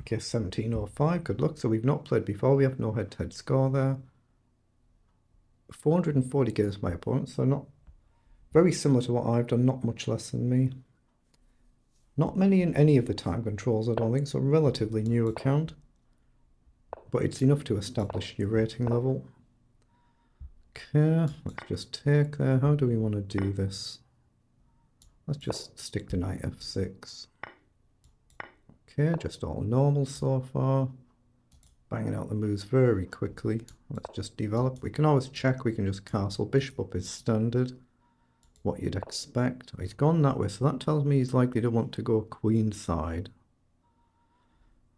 Okay, 1705, good luck. So we've not played before, we have no head-to-head score there. 440 games my opponent, so not very similar to what I've done, not much less than me. Not many in any of the time controls, I don't think, so relatively new account. But it's enough to establish your rating level. Okay, let's just take there. How do we want to do this? Let's just stick to knight f6. Okay, just all normal so far. Banging out the moves very quickly. Let's just develop. We can always check, we can just castle. Bishop up is standard. What you'd expect. He's gone that way, so that tells me he's likely to want to go queen side.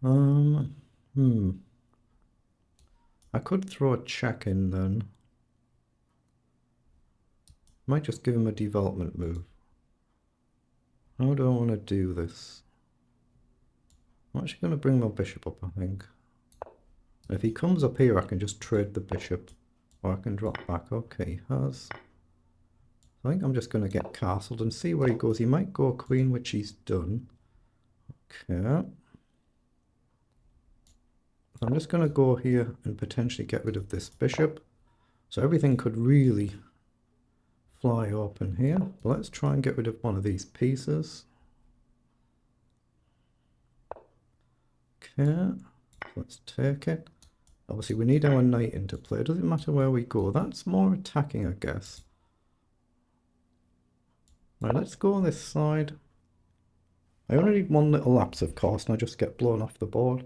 I could throw a check in then. Might just give him a development move. How do I want to do this? I'm actually going to bring my bishop up, I think. If he comes up here, I can just trade the bishop. Or I can drop back. Okay, he has. I think I'm just going to get castled and see where he goes. He might go queen, which he's done. Okay. I'm just going to go here and potentially get rid of this bishop. So everything could really fly open here. But let's try and get rid of one of these pieces. Okay. Let's take it. Obviously, we need our knight into play. It doesn't matter where we go. That's more attacking, I guess. Right, let's go on this side. I only need one little lapse, of course, and I just get blown off the board.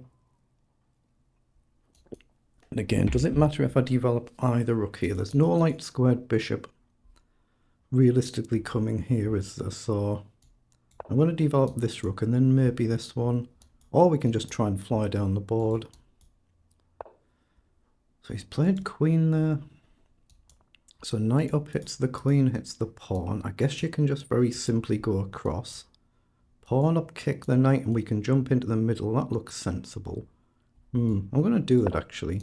And again, does it matter if I develop either rook here? There's no light squared bishop realistically coming here, is there? So I'm going to develop this rook and then maybe this one. Or we can just try and fly down the board. So he's played queen there. So knight up hits the queen, hits the pawn. I guess you can just very simply go across. Pawn up, kick the knight, and we can jump into the middle. That looks sensible. I'm going to do that actually.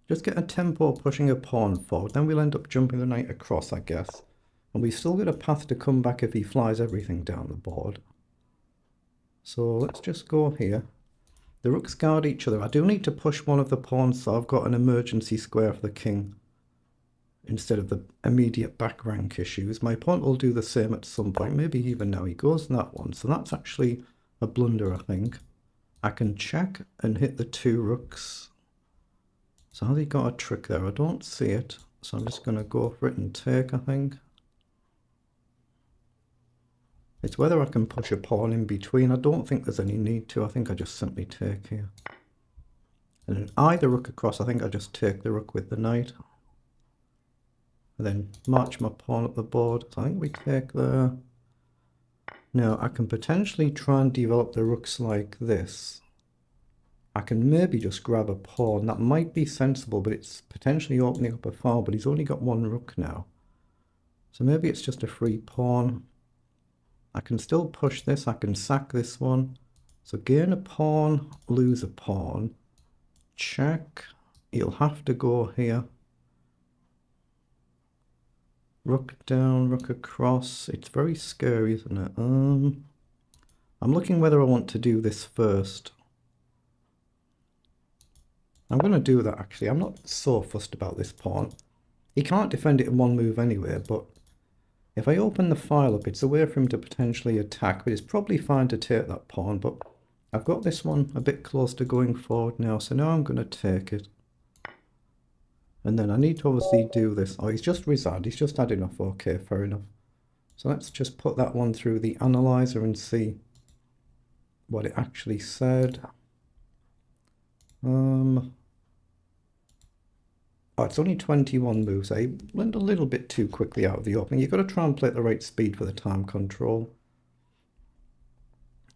Just get a tempo pushing a pawn forward. Then we'll end up jumping the knight across, I guess. And we've still got a path to come back if he flies everything down the board. So let's just go here. The rooks guard each other. I do need to push one of the pawns, so I've got an emergency square for the king instead of the immediate back rank issues. My opponent will do the same at some point, maybe even now. He goes in that one, so that's actually a blunder, I think. I can check and hit the two rooks. So has he got a trick there? I don't see it, so I'm just going to go for it and take, I think. It's whether I can push a pawn in between. I don't think there's any need to. I think I just simply take here. And then either rook across, I think I just take the rook with the knight. And then march my pawn up the board. So I think we take there. Now I can potentially try and develop the rooks like this. I can maybe just grab a pawn. That might be sensible, but it's potentially opening up a file. But he's only got one rook now. So maybe it's just a free pawn. I can still push this, I can sack this one. So gain a pawn, lose a pawn. Check. You'll have to go here. Rook down, rook across. It's very scary, isn't it? I'm looking whether I want to do this first. I'm going to do that actually. I'm not so fussed about this pawn. He can't defend it in one move anyway, but if I open the file up, it's a way for him to potentially attack, but it's probably fine to take that pawn. But I've got this one a bit close to going forward now, so now I'm going to take it. And then I need to obviously do this. Oh, he's just resigned. He's just had enough. Okay, fair enough. So let's just put that one through the analyzer and see what it actually said. Oh, it's only 21 moves. I went a little bit too quickly out of the opening. You've got to try and play at the right speed for the time control.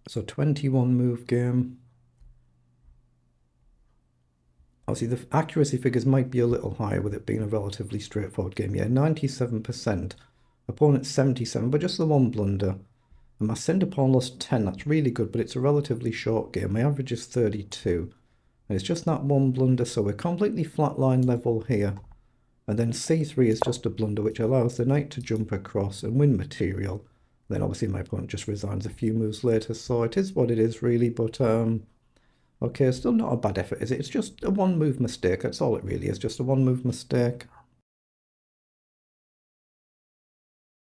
So 21 move game. Obviously the accuracy figures might be a little higher with it being a relatively straightforward game. Yeah, 97%. Opponent 77, but just the one blunder. And my center pawn lost 10. That's really good, but it's a relatively short game. My average is 32. And it's just that one blunder, so we're completely flatline level here. And then c3 is just a blunder, which allows the knight to jump across and win material. Then obviously my opponent just resigns a few moves later, so it is what it is really, but Okay, still not a bad effort, is it? It's just a one move mistake. That's all it really is, just a one move mistake.